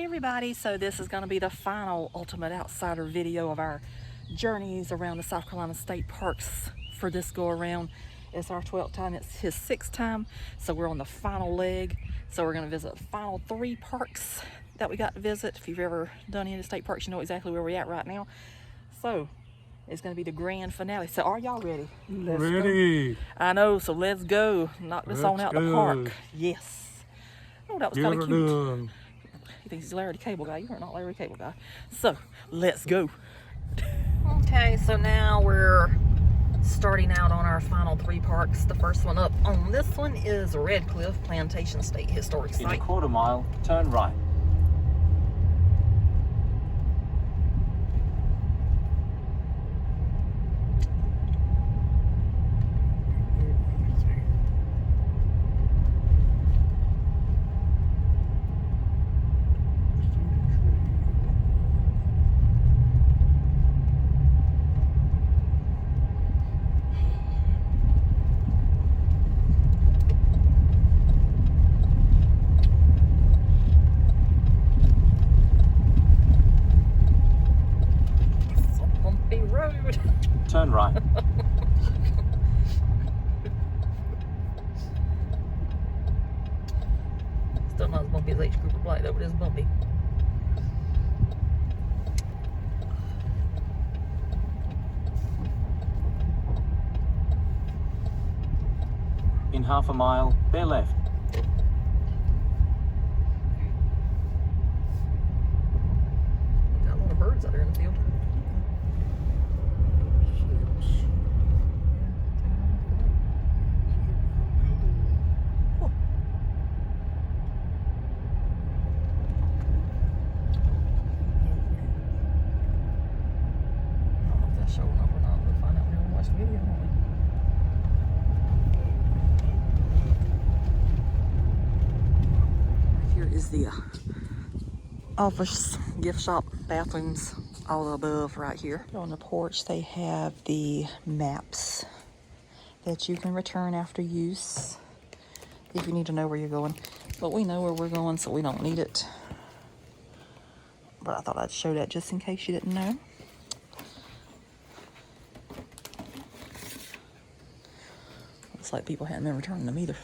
everybody, so this is going to be the final Ultimate Outsider video of our journeys around the South Carolina state parks for this go around. It's our 12th time, it's his 6th time, so we're on the final leg. So we're going to visit the final 3 parks that we got to visit. If you've ever done any of the state parks, you know exactly where we're at right now. So it's going to be the grand finale. So are y'all ready? Let's ready. Go. I know, so let's go. Knock this on out the park. Yes. Oh, that was kind of cute. Done. He thinks he's Larry the Cable Guy. You are not Larry the Cable Guy. So let's go. Okay, so now we're starting out on our final 3 parks. The first one up on this one is Redcliffe Plantation State Historic Site. In a quarter mile, turn right. Turn right. Still not as bumpy as H. Cooper Blight, though it is bumpy. In half a mile, bear left. Got a lot of birds out there in the field. Showing up or not, we'll find out when we watch the video, won't we? Here is the office, gift shop, bathrooms, all the above right here. On the porch they have the maps that you can return after use if you need to know where you're going. But we know where we're going, so we don't need it. But I thought I'd show that just in case you didn't know. Looks like people hadn't been returning them either.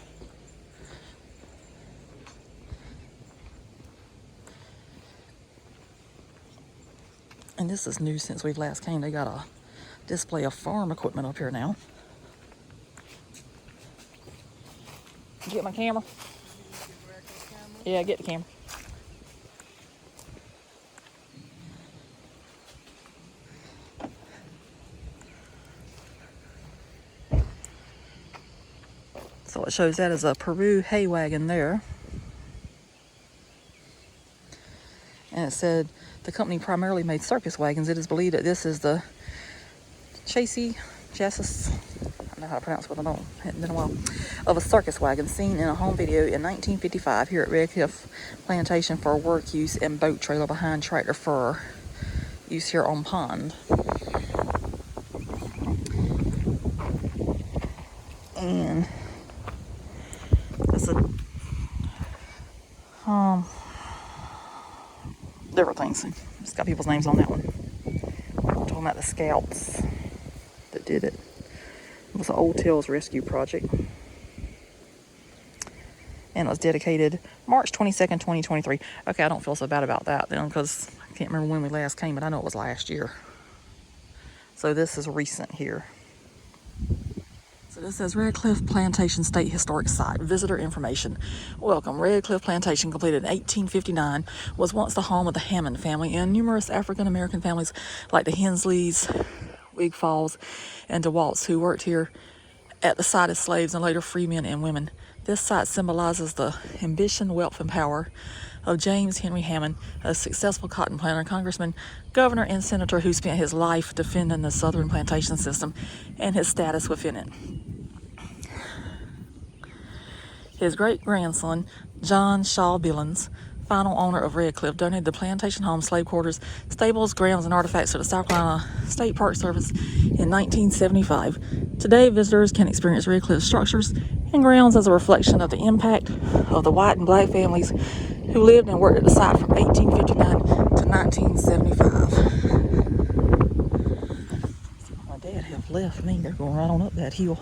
And this is new since we've last came. They got a display of farm equipment up here now. Get my camera? Yeah, get the camera. So it shows that as a Peru hay wagon there. And it said the company primarily made circus wagons. It is believed that this is the chassis, I don't know how to pronounce it, but I don't, it hadn't been a while, of a circus wagon seen in a home video in 1955 here at Redcliffe Plantation for work use and boat trailer behind tractor for use here on pond. And different things. It's got people's names on that one. I'm talking about the scouts that did it. It was an Old Tales Rescue Project. And it was dedicated March 22nd, 2023. Okay, I don't feel so bad about that then because I can't remember when we last came, but I know it was last year. So this is recent here. So this says Redcliffe Plantation State Historic Site. Visitor information. Welcome. Redcliffe Plantation, completed in 1859, was once the home of the Hammond family and numerous African-American families like the Hensleys, Wigfalls, and DeWalt's who worked here at the site as slaves and later free men and women. This site symbolizes the ambition, wealth, and power of James Henry Hammond, a successful cotton planter, congressman, governor, and senator who spent his life defending the southern plantation system and his status within it. His great-grandson, John Shaw Billings, final owner of Redcliffe, donated the plantation home, slave quarters, stables, grounds, and artifacts to the South Carolina State Park Service in 1975. Today, visitors can experience Redcliffe structures and grounds as a reflection of the impact of the white and black families who lived and worked at the site from 1859 to 1975. My dad have left me. They're going right on up that hill.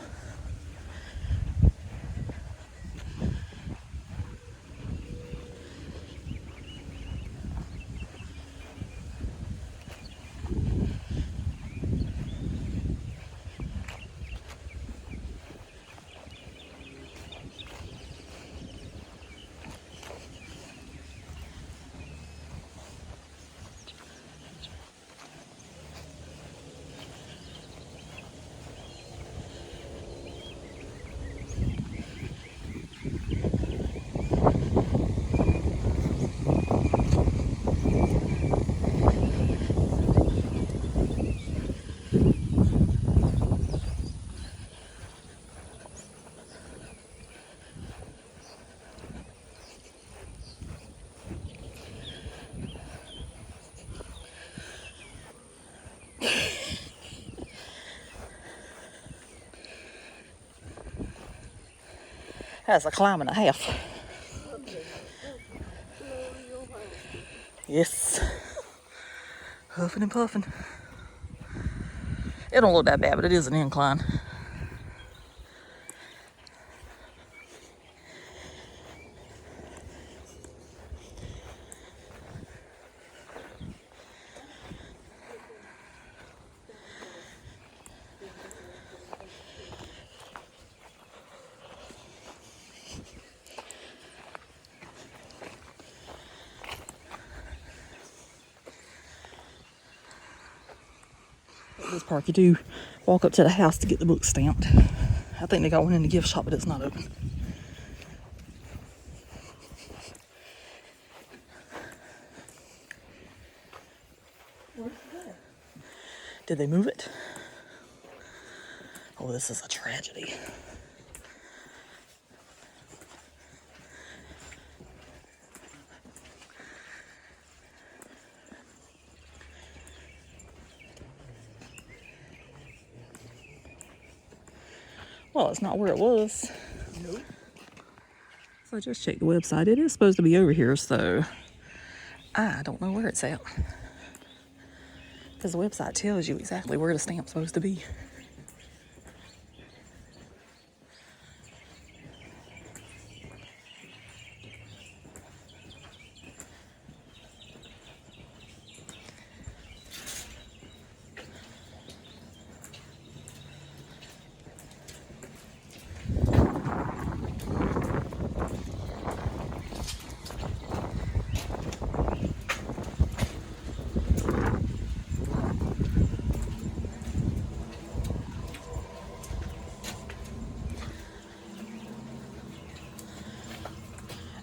That's a climb and a half. Yes. Huffing and puffing. It don't look that bad, but it is an incline. This park, you do walk up to the house to get the book stamped. I think they got one in the gift shop, but it's not open. Did they move it? Oh, this is a tragedy. Well, it's not where it was. Nope. So I just checked the website. It is supposed to be over here, so I don't know where it's at. Because the website tells you exactly where the stamp's supposed to be.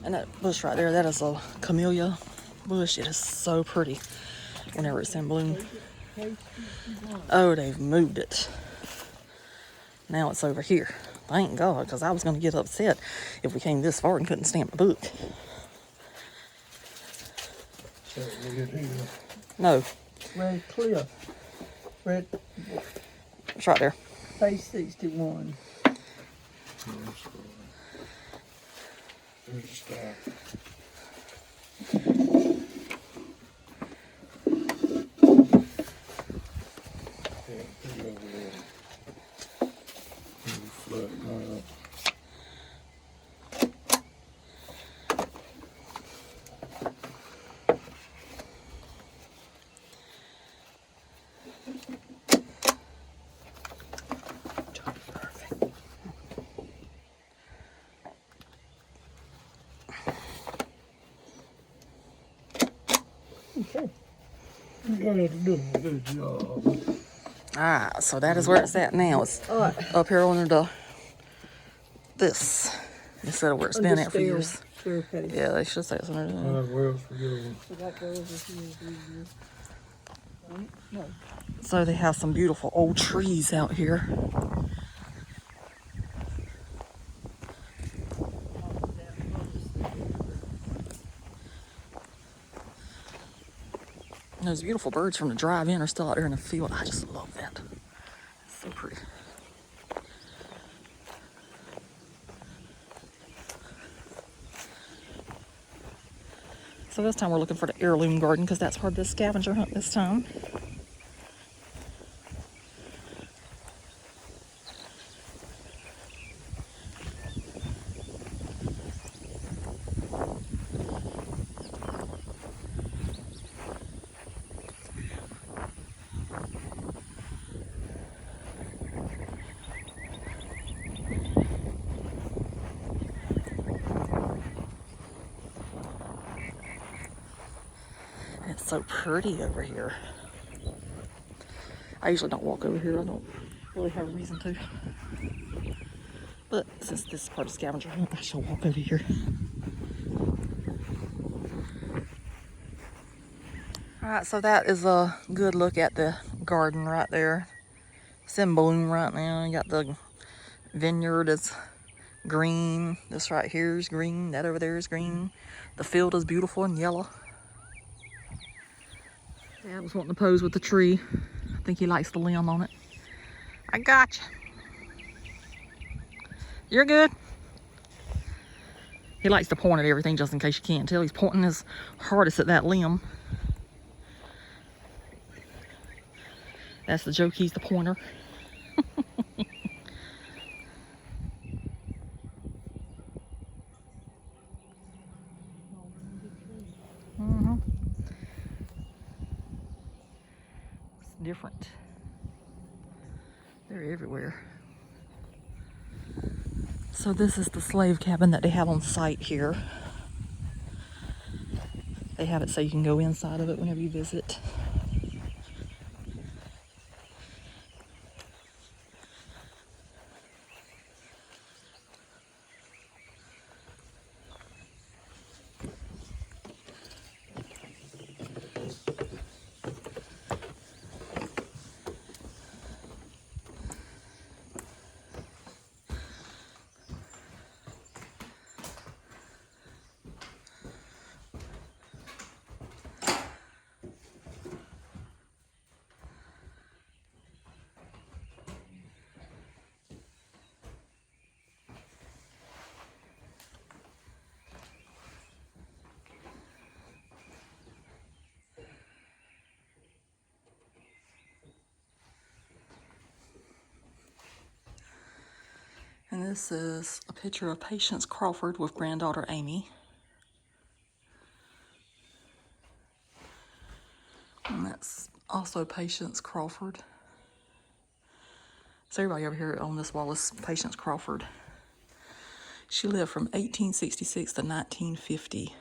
And that bush right there, that is a camellia bush. It is so pretty whenever it's in bloom. Oh, they've moved it. Now it's over here. Thank God, because I was going to get upset if we came this far and couldn't stamp the book. So we get here. No, Redcliffe. Red it's right there. page 61. There's a star. Yeah, put it over there. Flood right up. Okay. You guys are doing a good job. Ah, so that is where it's at now. It's up here under this instead of where it's been at for years. Yeah, they should say it's under there. Where else we go? So that goes with you. No. So they have some beautiful old trees out here. And those beautiful birds from the drive-in are still out there in the field. I just love that. It's so pretty. So this time we're looking for the heirloom garden because that's part of the scavenger hunt this time. It's so pretty over here. I usually don't walk over here. I don't really have a reason to. But since this is part of scavenger hunt, I shall walk over here. Alright, so that is a good look at the garden right there. It's in bloom right now. You got the vineyard is green. This right here is green. That over there is green. The field is beautiful and yellow. Dad was wanting to pose with the tree. I think he likes the limb on it. I gotcha. You're good. He likes to point at everything just in case you can't tell. He's pointing his hardest at that limb. That's the joke, he's the pointer. It's different. They're everywhere. So this is the slave cabin that they have on site here. They have it so you can go inside of it whenever you visit. And this is a picture of Patience Crawford with granddaughter Amy. And that's also Patience Crawford. So everybody over here on this wall is Patience Crawford. She lived from 1866 to 1950.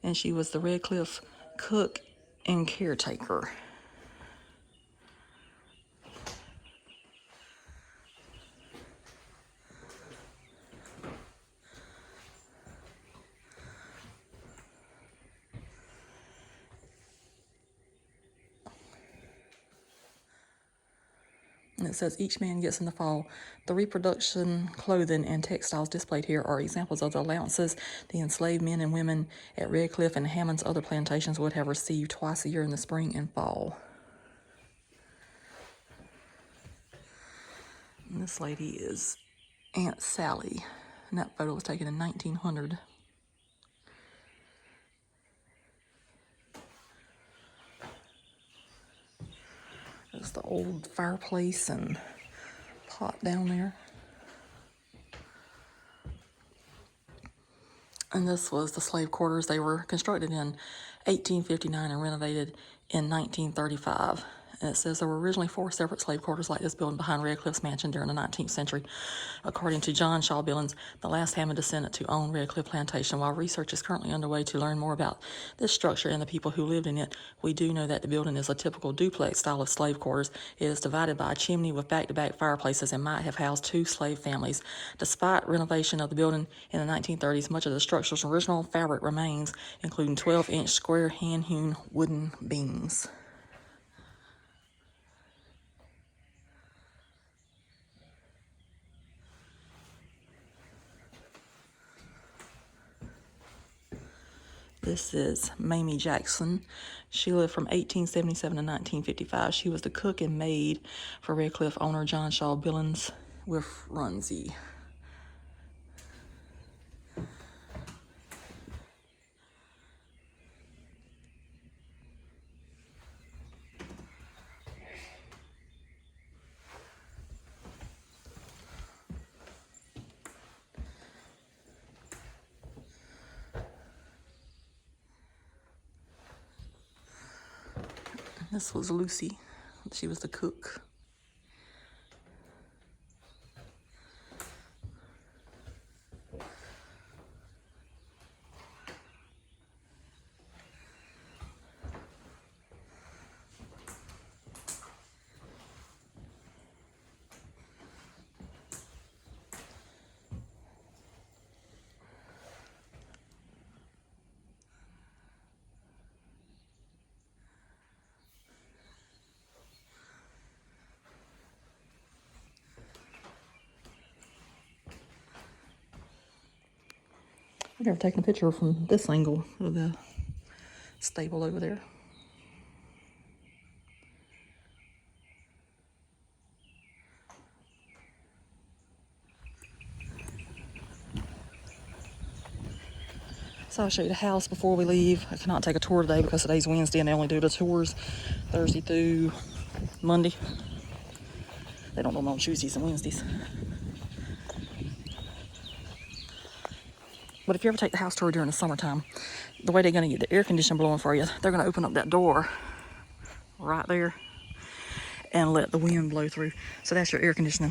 And she was the Redcliffe cook and caretaker. And it says each man gets in the fall. The reproduction, clothing, and textiles displayed here are examples of the allowances the enslaved men and women at Redcliffe and Hammond's other plantations would have received twice a year in the spring and fall. And this lady is Aunt Sally. And that photo was taken in 1900. There's the old fireplace and pot down there. And this was the slave quarters. They were constructed in 1859 and renovated in 1935. And it says there were originally 4 separate slave quarters like this building behind Redcliffe's mansion during the 19th century. According to John Shaw Billings, the last Hammond descendant to own Redcliffe Plantation. While research is currently underway to learn more about this structure and the people who lived in it, we do know that the building is a typical duplex style of slave quarters. It is divided by a chimney with back-to-back fireplaces and might have housed 2 slave families. Despite renovation of the building in the 1930s, much of the structure's original fabric remains, including 12-inch square hand-hewn wooden beams. This is Mamie Jackson. She lived from 1877 to 1955. She was the cook and maid for Redcliffe owner John Shaw Billings with Runzie. This was Lucy. She was the cook. I've never taken a picture from this angle of the stable over there. So I'll show you the house before we leave. I cannot take a tour today because today's Wednesday and they only do the tours Thursday through Monday. They don't do them on Tuesdays and Wednesdays. But if you ever take the house tour during the summertime, the way they're going to get the air conditioning blowing for you, they're going to open up that door right there and let the wind blow through. So that's your air conditioning.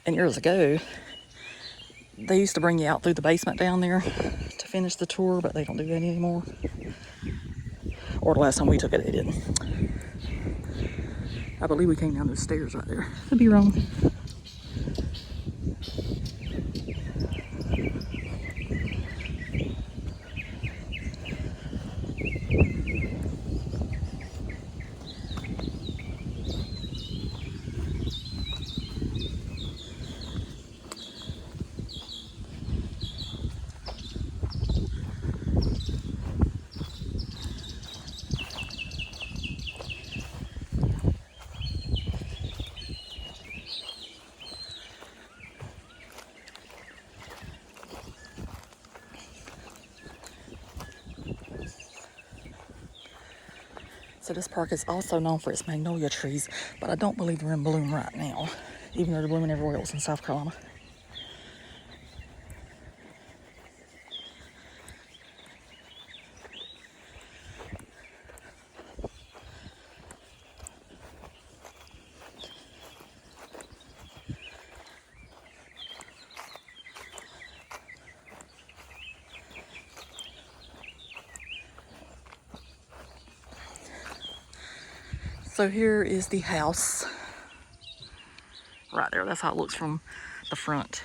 And years ago, they used to bring you out through the basement down there to finish the tour, but they don't do that anymore. Or the last time we took it, they didn't. I believe we came down those stairs right there. Could be wrong. So this park is also known for its magnolia trees, but I don't believe they're in bloom right now, even though they're blooming everywhere else in South Carolina. So here is the house right there. That's how it looks from the front.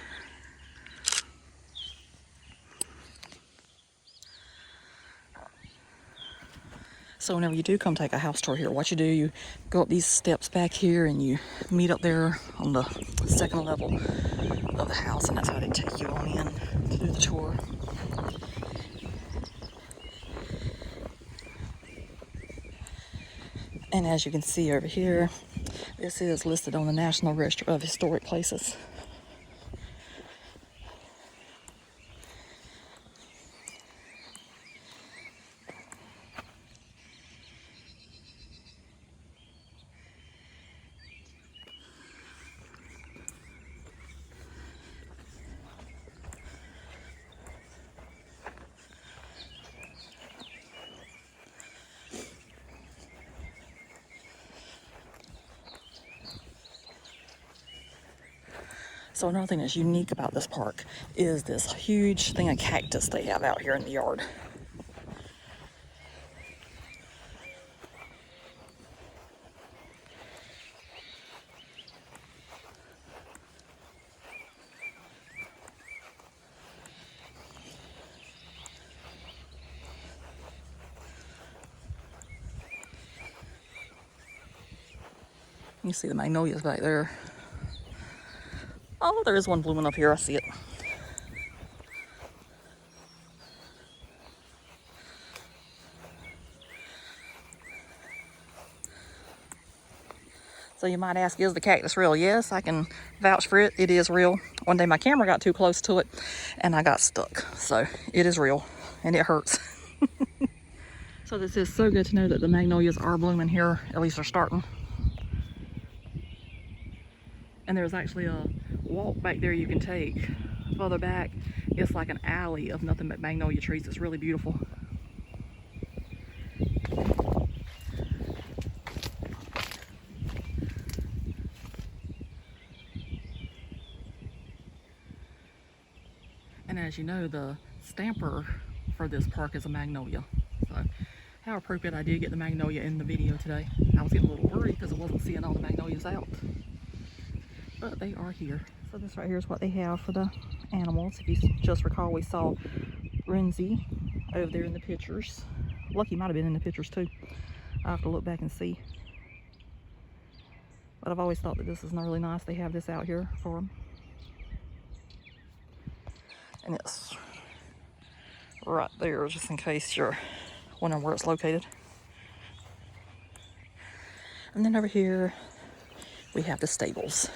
So whenever you do come take a house tour here, what you do, you go up these steps back here and you meet up there on the second level of the house, and that's how they take you on in to do the tour. And as you can see over here, this is listed on the National Register of Historic Places. So another thing that's unique about this park is this huge thing of cactus they have out here in the yard. You see the magnolias back there. Oh, there is one blooming up here. I see it. So you might ask, is the cactus real? Yes, I can vouch for it. It is real. One day my camera got too close to it and I got stuck. So it is real and it hurts. So this is so good to know that the magnolias are blooming here. At least they're starting. And there's actually a walk back there you can take. Further back, it's like an alley of nothing but magnolia trees. It's really beautiful. And as you know, the stamper for this park is a magnolia. So how appropriate I did get the magnolia in the video today. I was getting a little worried because I wasn't seeing all the magnolias out. But they are here. So this right here is what they have for the animals. If you just recall, we saw Renzi over there in the pictures. Lucky might have been in the pictures too. I'll have to look back and see. But I've always thought that this is really nice. They have this out here for them. And it's right there, just in case you're wondering where it's located. And then over here, we have the stables.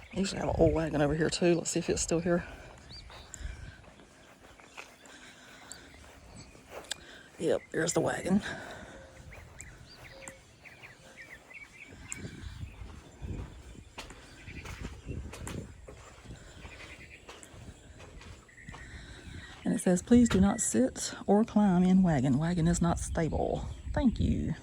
I usually have an old wagon over here too. Let's see if it's still here. Yep, there's the wagon. And it says, please do not sit or climb in wagon. Wagon is not stable. Thank you.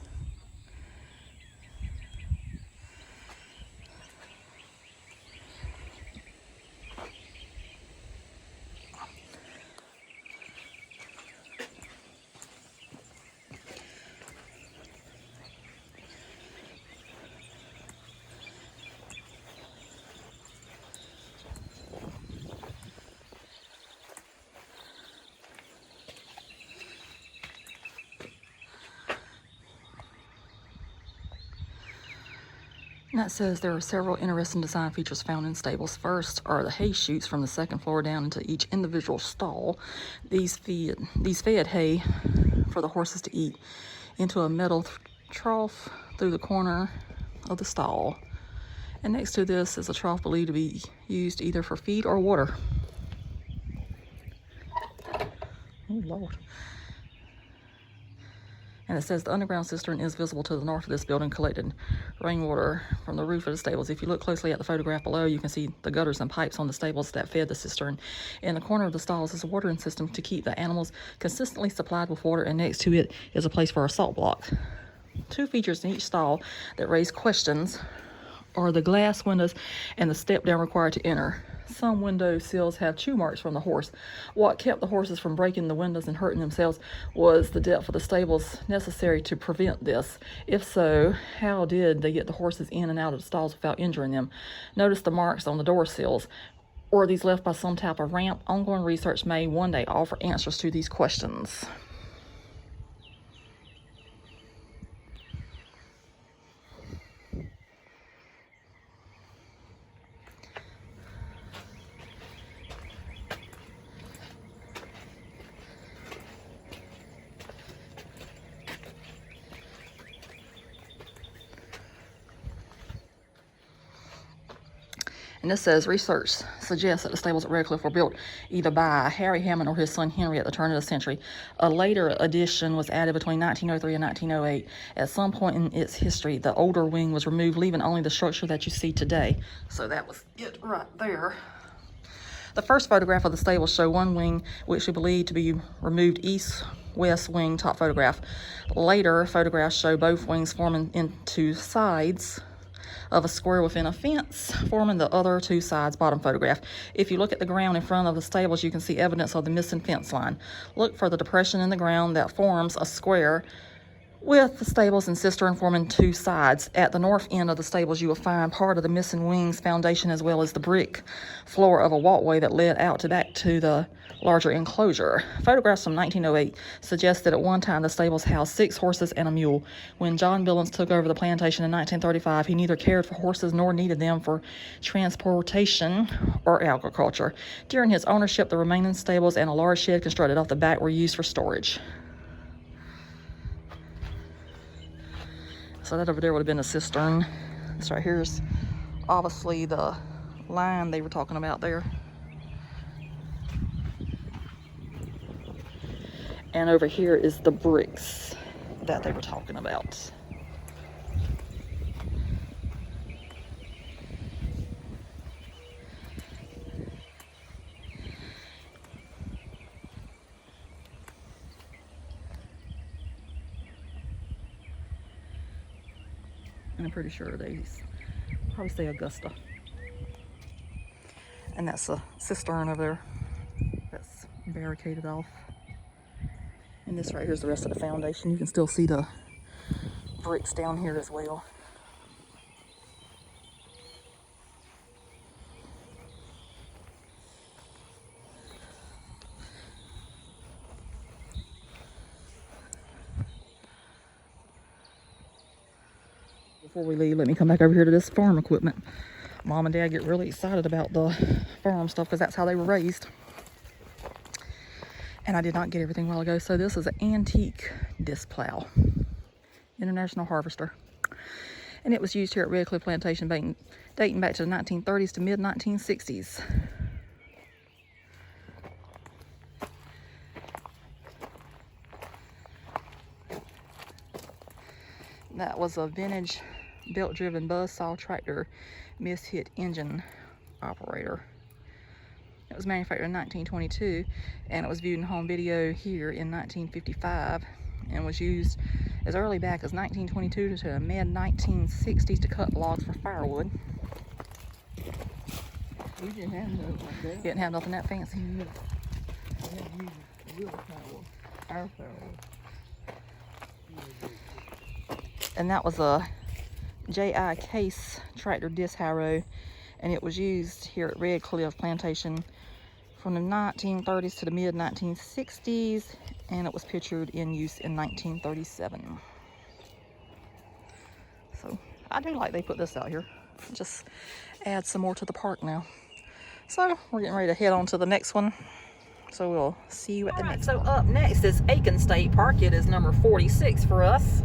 And that says there are several interesting design features found in stables. First are the hay chutes from the second floor down into each individual stall. These fed hay for the horses to eat into a metal trough through the corner of the stall. And next to this is a trough believed to be used either for feed or water. Oh, Lord. And it says the underground cistern is visible to the north of this building, collected rainwater from the roof of the stables. If you look closely at the photograph below, you can see the gutters and pipes on the stables that fed the cistern. In the corner of the stalls is a watering system to keep the animals consistently supplied with water, and next to it is a place for a salt block. Two features in each stall that raise questions are the glass windows and the step down required to enter. Some window sills have chew marks from the horse. What kept the horses from breaking the windows and hurting themselves was the depth of the stables necessary to prevent this. If so, how did they get the horses in and out of the stalls without injuring them? Notice the marks on the door sills. Or are these left by some type of ramp? Ongoing research may one day offer answers to these questions. And this says, research suggests that the stables at Redcliffe were built either by Harry Hammond or his son Henry at the turn of the century. A later addition was added between 1903 and 1908. At some point in its history, the older wing was removed, leaving only the structure that you see today. So that was it right there. The first photograph of the stables show one wing, which we believe to be removed east-west wing, top photograph. Later photographs show both wings forming into sides of a square within a fence, forming the other two sides, bottom photograph. If you look at the ground in front of the stables, you can see evidence of the missing fence line. Look for the depression in the ground that forms a square with the stables and cistern forming two sides. At the north end of the stables, you will find part of the missing wings foundation as well as the brick floor of a walkway that led out back to the larger enclosure. Photographs from 1908 suggest that at one time the stables housed 6 horses and a mule. When John Billings took over the plantation in 1935, he neither cared for horses nor needed them for transportation or agriculture. During his ownership, the remaining stables and a large shed constructed off the back were used for storage. So that over there would have been a cistern. This right here is obviously the line they were talking about there. And over here is the bricks that they were talking about. And I'm pretty sure they probably say Augusta. And that's a cistern over there that's barricaded off. And this right here is the rest of the foundation. You can still see the bricks down here as well. Before we leave, let me come back over here to this farm equipment. Mom and Dad get really excited about the farm stuff because that's how they were raised. And I did not get everything a while ago. So this is an antique disc plow, International Harvester. And it was used here at Redcliffe Plantation dating back to the 1930s to mid-1960s. That was a vintage belt-driven buzzsaw tractor mishit engine operator. It was manufactured in 1922, and it was viewed in home video here in 1955, and was used as early back as 1922 to the mid-1960s to cut logs for firewood. We didn't have nothing like that. You didn't have nothing that fancy. We had to use willpower, our power. And that was a J.I. Case tractor disc harrow, and it was used here at Redcliffe Plantation from the 1930s to the mid-1960s, and it was pictured in use in 1937. So I do like they put this out here. Just add some more to the park now. So we're getting ready to head on to the next one. So we'll see you at the next one. So up next is Aiken State Park. It is number 46 for us.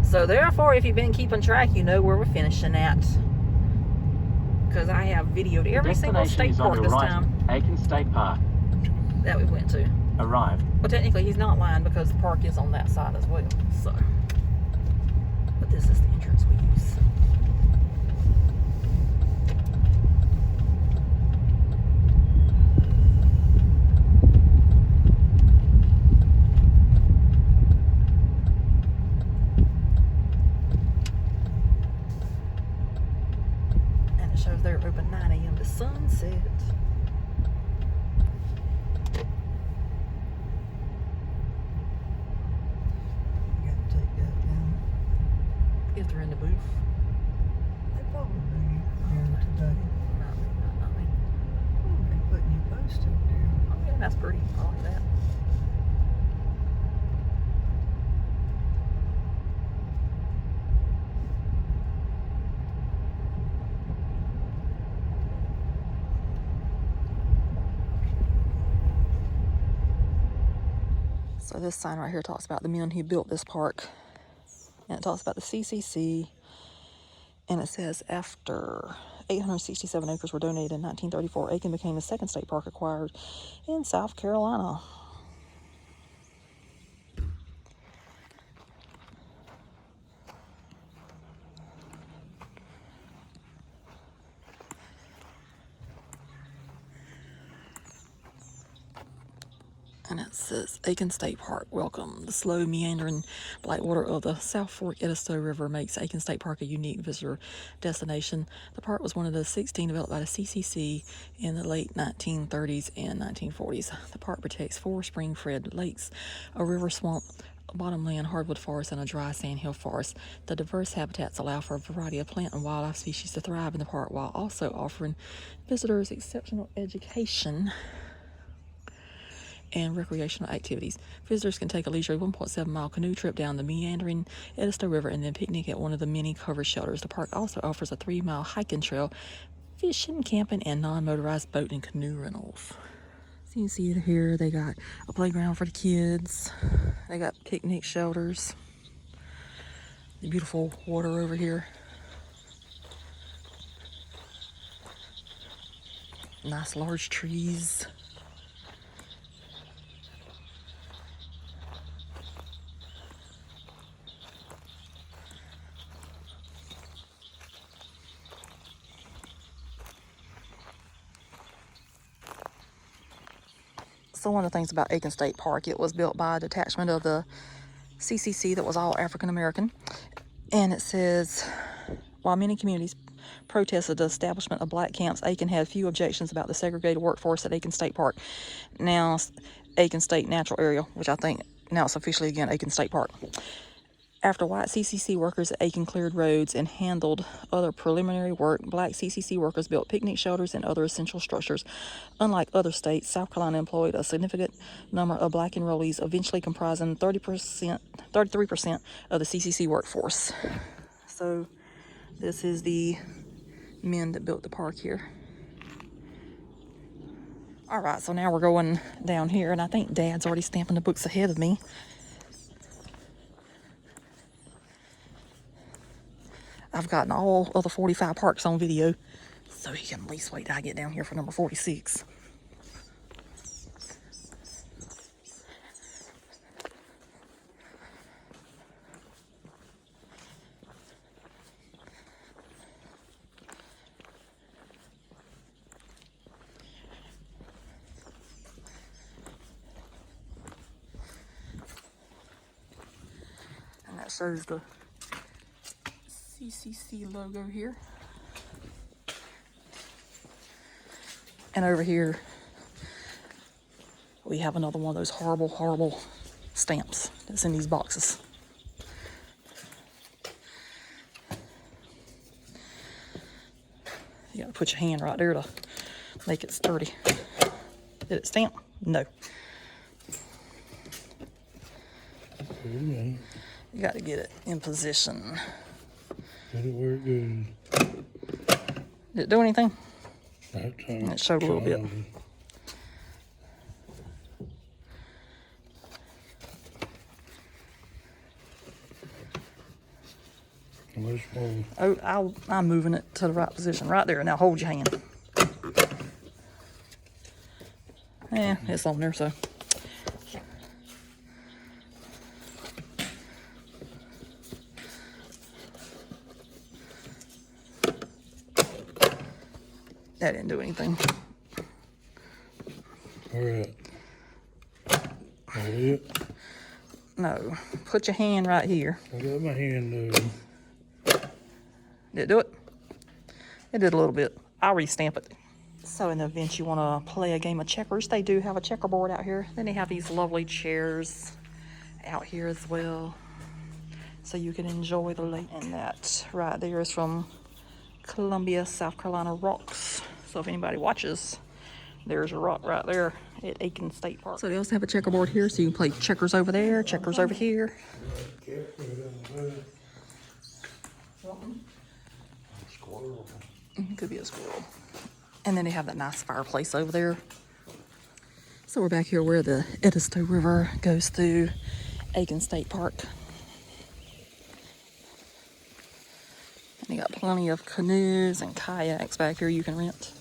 So therefore, if you've been keeping track, you know where we're finishing at. Because I have videoed every single state park this time. Aiken State Park. That we went to. Arrived. Well, technically he's not lying because the park is on that side as well. So, but this is the entrance we use. And it shows they're open 9 a.m. to sunset. If they're in the booth. They probably here today. Not me. Oh, they put new posts up there. Oh yeah, that's pretty. I like that. So this sign right here talks about the men who built this park. And it talks about the CCC, and it says after 867 acres were donated in 1934, Aiken became the second state park acquired in South Carolina. And it says, Aiken State Park, welcome. The slow meandering black water of the South Fork Edisto River makes Aiken State Park a unique visitor destination. The park was one of the 16 developed by the CCC in the late 1930s and 1940s. The park protects 4 spring-fed lakes, a river swamp bottomland hardwood forest and a dry sandhill forest. The diverse habitats allow for a variety of plant and wildlife species to thrive in the park while also offering visitors exceptional education and recreational activities. Visitors can take a leisurely 1.7-mile canoe trip down the meandering Edisto River and then picnic at one of the many covered shelters. The park also offers a 3-mile hiking trail, fishing, camping, and non-motorized boat and canoe rentals. So you can see it here. They got a playground for the kids. They got picnic shelters. The beautiful water over here. Nice large trees. So one of the things about Aiken State Park, it was built by a detachment of the CCC that was all African American. And it says, while many communities protested the establishment of black camps, Aiken had few objections about the segregated workforce at Aiken State Park. Now Aiken State Natural Area, which I think now it's officially again Aiken State Park. After white CCC workers at Aiken cleared roads and handled other preliminary work, black CCC workers built picnic shelters and other essential structures. Unlike other states, South Carolina employed a significant number of black enrollees, eventually comprising 33% of the CCC workforce. So this is the men that built the park here. All right, so now we're going down here, and I think Dad's already stamping the books ahead of me. I've gotten all of the 45 parks on video, so he can at least wait till I get down here for number 46. And that shows the CCC logo here. And over here, we have another one of those horrible, horrible stamps that's in these boxes. You gotta put your hand right there to make it sturdy. Did it stamp? No. You You gotta get it in position. Get it where it goes. Did it do anything? That time. It showed a little bit. Oh, I'm moving it to the right position. Right there. Now hold your hand. Yeah, it's on there, so. That didn't do anything. Where at? That it? No. Put your hand right here. I got my hand moving. Did it do it? It did a little bit. I'll restamp it. So in the event you want to play a game of checkers, they do have a checkerboard out here. Then they have these lovely chairs out here as well, so you can enjoy the lake. And that right there is from Columbia, South Carolina Rocks. So if anybody watches, there's a rock right there at Aiken State Park. So they also have a checkerboard here, so you can play checkers over there, checkers over here. Squirrel. Could be a squirrel. And then they have that nice fireplace over there. So we're back here where the Edisto River goes through Aiken State Park. And they got plenty of canoes and kayaks back here you can rent.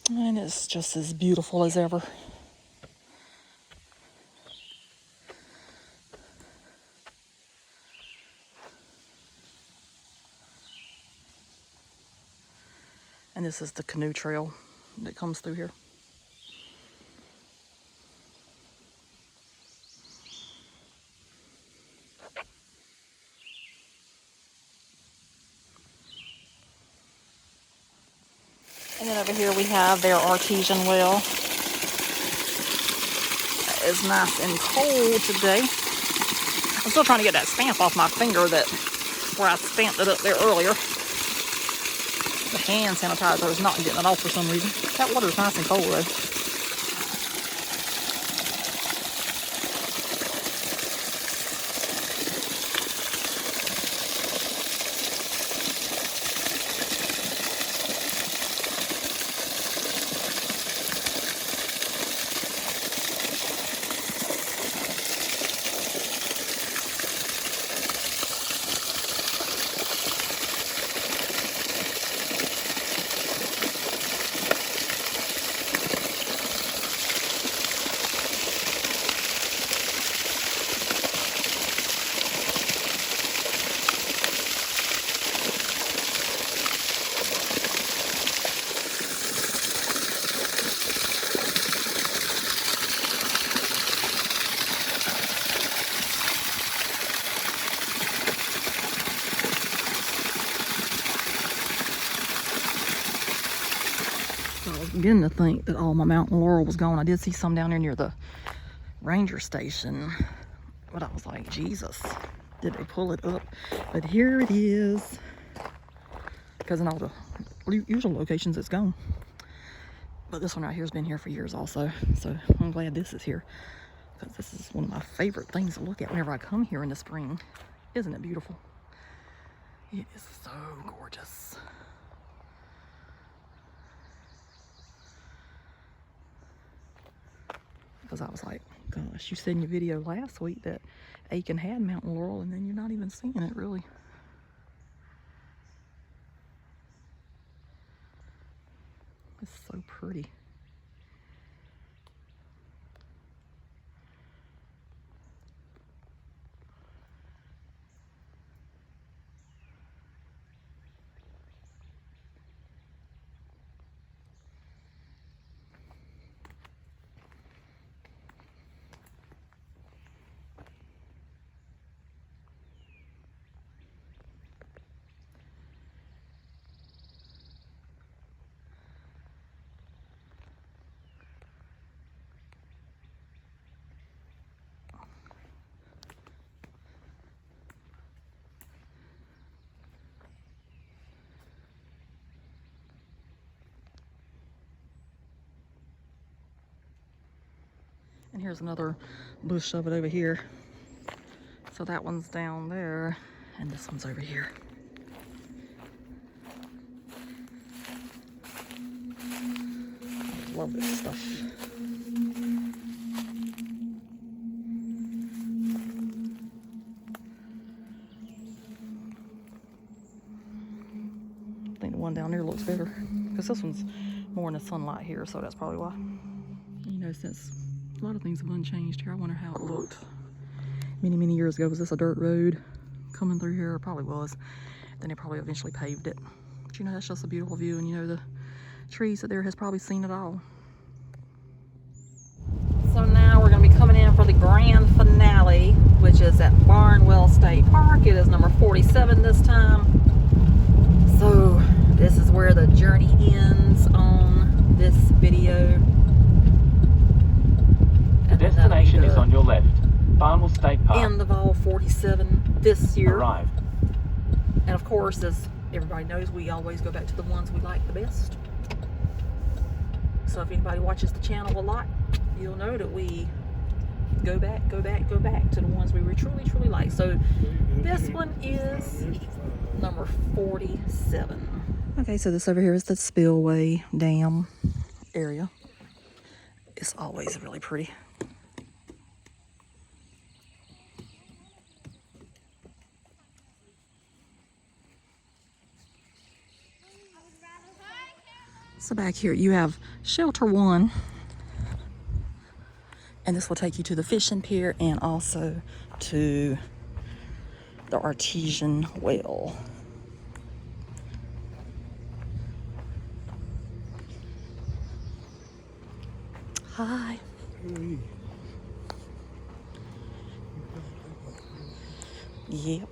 And it's just as beautiful as ever. And this is the canoe trail that comes through here. And then over here we have their artesian well. It's nice and cold today. I'm still trying to get that stamp off my finger that where I stamped it up there earlier. The hand sanitizer is not getting it off for some reason. That water's nice and cold though. I was beginning to think that all my mountain laurel was gone. I did see some down there near the ranger station, but I was like, Jesus, did they pull it up? But here it is, because in all the usual locations it's gone. But this one right here has been here for years also, so I'm glad this is here, because this is one of my favorite things to look at whenever I come here in the spring. Isn't it beautiful? It is so gorgeous. Because I was like, gosh, you said in your video last week that Aiken had mountain laurel, and then you're not even seeing it really. It's so pretty. And here's another bush of it over here. So that one's down there, and this one's over here. I love this stuff. I think the one down there looks better, because this one's more in the sunlight here, so that's probably why. You know, since a lot of things have unchanged here, I wonder how it looked many, many years ago. Was this a dirt road coming through here? It probably was. Then they probably eventually paved it. But you know, that's just a beautiful view, and you know, the trees that there has probably seen it all. So now we're going to be coming in for the grand finale, which is at Barnwell State Park. It is number 47 this time. So this is where the journey ends on this video. The destination is on your left. Barnwell State Park. End of all 47 this year. Arrived. And of course, as everybody knows, we always go back to the ones we like the best. So if anybody watches the channel a lot, you'll know that we go back to the ones we truly, truly like. So this one is number 47. Okay, so this over here is the spillway dam area. It's always really pretty. So back here you have shelter 1. And this will take you to the fishing pier and also to the artesian well. Hi. Yep.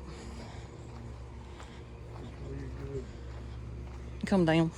Come down.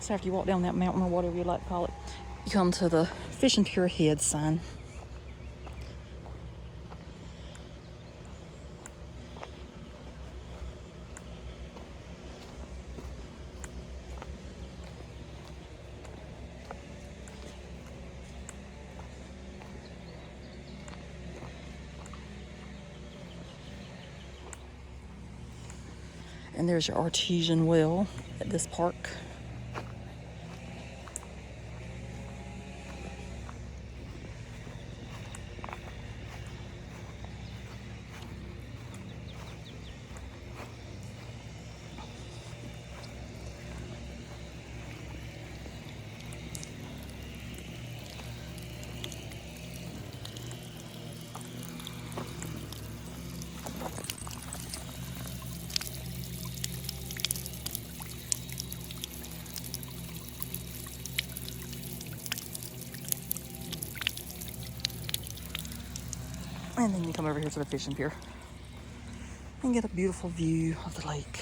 So after you walk down that mountain or whatever you like to call it, you come to the fishing pier head sign. And there's your artesian well at this park. And then you come over here to the fishing pier and get a beautiful view of the lake.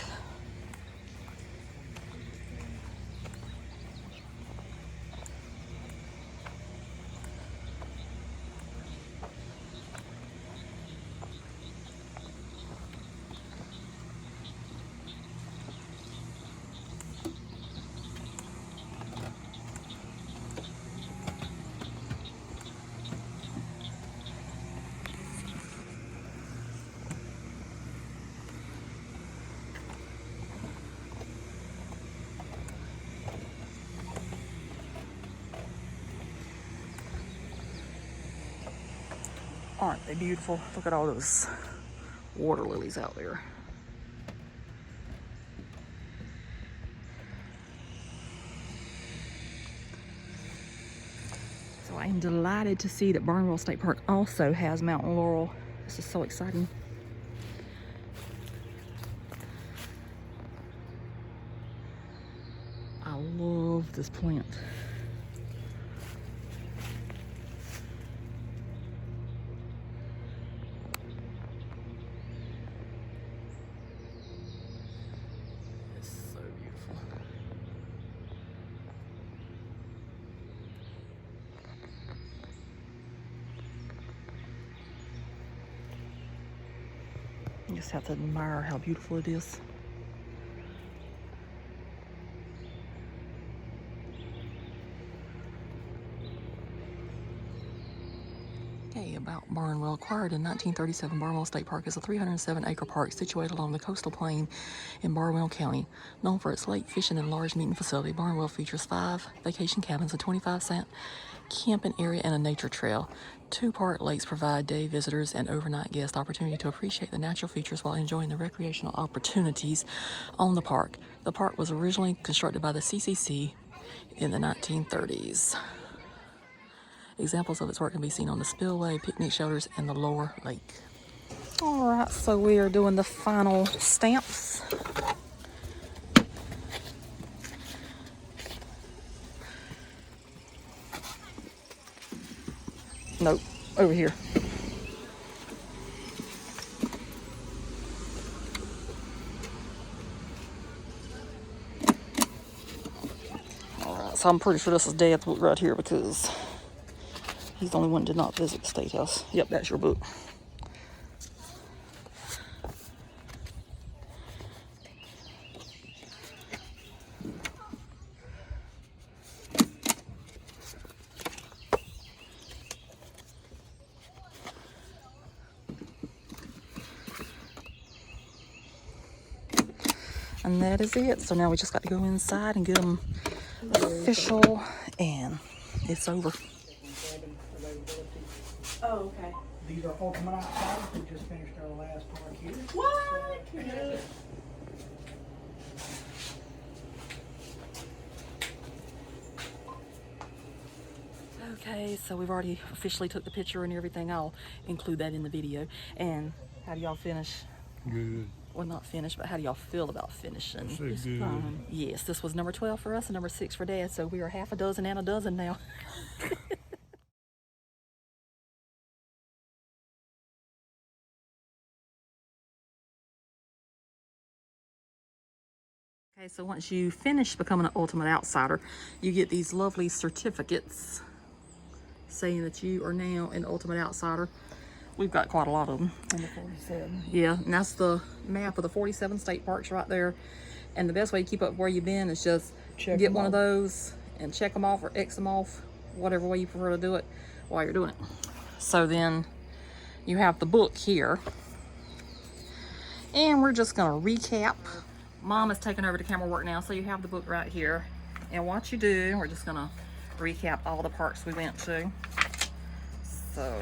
Aren't they beautiful? Look at all those water lilies out there. So I am delighted to see that Barnwell State Park also has mountain laurel. This is so exciting. I love this plant. You just have to admire how beautiful it is. Okay, about Barnwell. Acquired in 1937, Barnwell State Park is a 307-acre park situated along the coastal plain in Barnwell County. Known for its lake fishing and large meeting facility, Barnwell features 5 vacation cabins, a 25-cent camping area, and a nature trail. 2 park lakes provide day visitors and overnight guest opportunity to appreciate the natural features while enjoying the recreational opportunities on the park. The park was originally constructed by the CCC in the 1930s. Examples of its work can be seen on the spillway, picnic shelters, and the lower lake. All right, so we are doing the final stamps. Nope, over here. So I'm pretty sure this is Dad's book right here because he's the only one that did not visit the State House. Yep, that's your book. And that is it. So now we just got to go inside and get them official, and it's over. Oh, okay. These are ultimate outsiders. We just finished our last park here. What? Okay, so we've already officially took the picture and everything. I'll include that in the video. And how do y'all finish? Good. Well, not finish, but how do y'all feel about finishing? Say good. Yes, this was number 12 for us and number 6 for Dad, so we are half a dozen and a dozen now. Okay, so once you finish becoming an Ultimate Outsider, you get these lovely certificates saying that you are now an Ultimate Outsider. We've got quite a lot of them. Number 47. Yeah, and that's the map of the 47 state parks right there. And the best way to keep up where you've been is just get one of those and check them off or X them off, whatever way you prefer to do it while you're doing it. So then you have the book here. And we're just gonna recap. Mom is taking over the camera work now, so you have the book right here. And what you do, we're just gonna recap all the parks we went to. So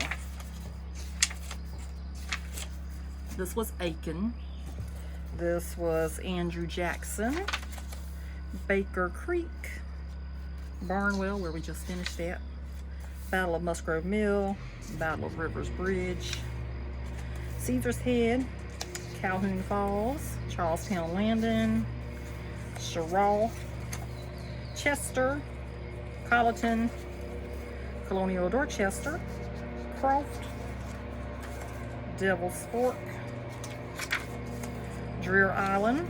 this was Aiken. This was Andrew Jackson, Baker Creek, Barnwell, where we just finished at, Battle of Musgrove Mill, Battle of Rivers Bridge, Caesar's Head, Calhoun Falls, Charlestown Landing, Sherrill, Chester, Colleton, Colonial Dorchester, Croft, Devil's Fork, Dreer Island,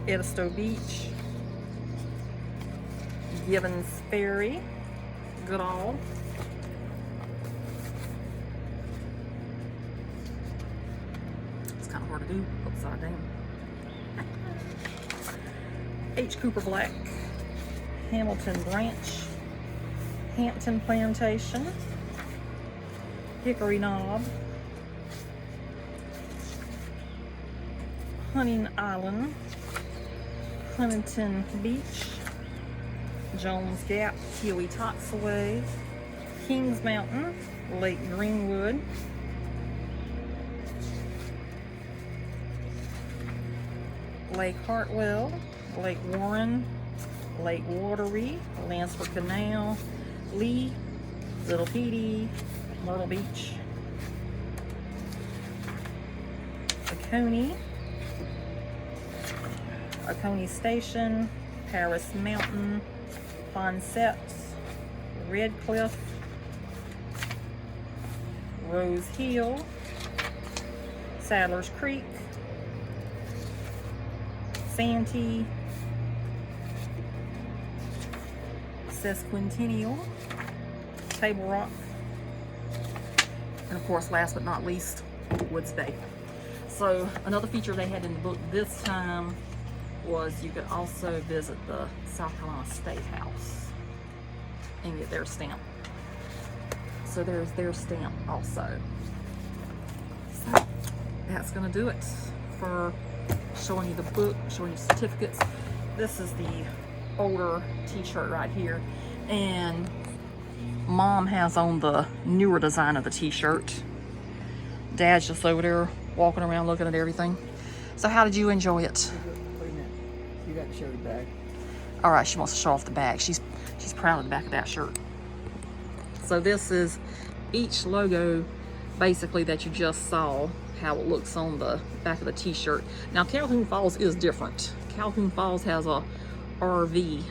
Edisto Beach, Gibbons Ferry, Goodall, it's kind of hard to do upside down, H. Cooper Black, Hamilton Branch, Hampton Plantation, Hickory Knob, Hunting Island, Huntington Beach, Jones Gap, Huey-Toxaway, Kings Mountain, Lake Greenwood, Lake Hartwell, Lake Warren, Lake Watery, Lansford Canal, Lee, Little Petey, Myrtle Beach, Oconee, Oconee Station, Paris Mountain, Ponceps, Redcliffe, Rose Hill, Sadler's Creek, Santee, Sesquicentennial, Table Rock, and of course, last but not least, Woods Bay. So another feature they had in the book this time was you could also visit the South Carolina State House and get their stamp. So there's their stamp also. So that's gonna do it for showing you the book, showing you certificates. This is the older t-shirt right here, and Mom has on the newer design of the t-shirt. Dad's just over there walking around looking at everything. So how did you enjoy it? Wait a minute. You got to show the back. All right, she wants to show off the back. She's proud of the back of that shirt. So this is each logo basically that you just saw, how it looks on the back of the t-shirt. Now Calhoun Falls is different. Calhoun Falls has a RV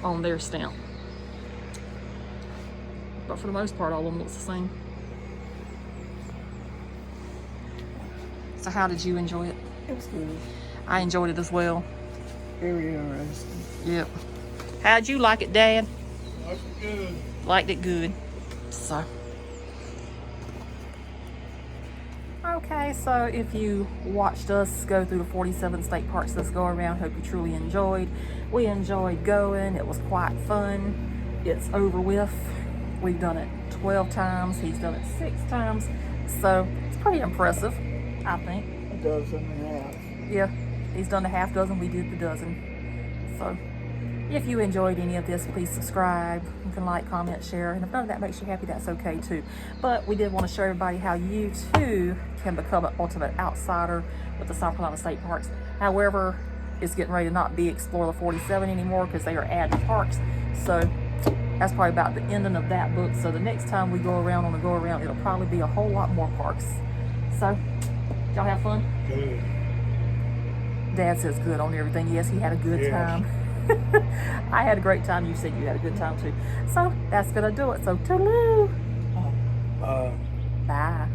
on their stamp. But for the most part, all of them looks the same. So how did you enjoy it? It was good. I enjoyed it as well. Very interesting. Yep. How'd you like it, Dad? That's good. Liked it good. So. Okay, so if you watched us go through the 47 state parks this go around, hope you truly enjoyed. We enjoyed going. It was quite fun. It's over with. We've done it 12 times. He's done it 6 times. So it's pretty impressive, I think. A dozen and a half. Yeah, he's done a half dozen. We did the dozen. So if you enjoyed any of this, please subscribe. You can like, comment, share. And if none of that makes you happy, that's okay too. But we did want to show everybody how you too can become an ultimate outsider with the South Carolina State Parks. However, it's getting ready to not be Explore the 47 anymore because they are adding parks. So that's probably about the ending of that book. So the next time we go around on the go around, it'll probably be a whole lot more parks. So, y'all have fun? Good. Dad says good on everything. Yes, he had a good Yes. time. I had a great time. You said you had a good time too. So that's gonna do it. So toodaloo. Uh. Bye.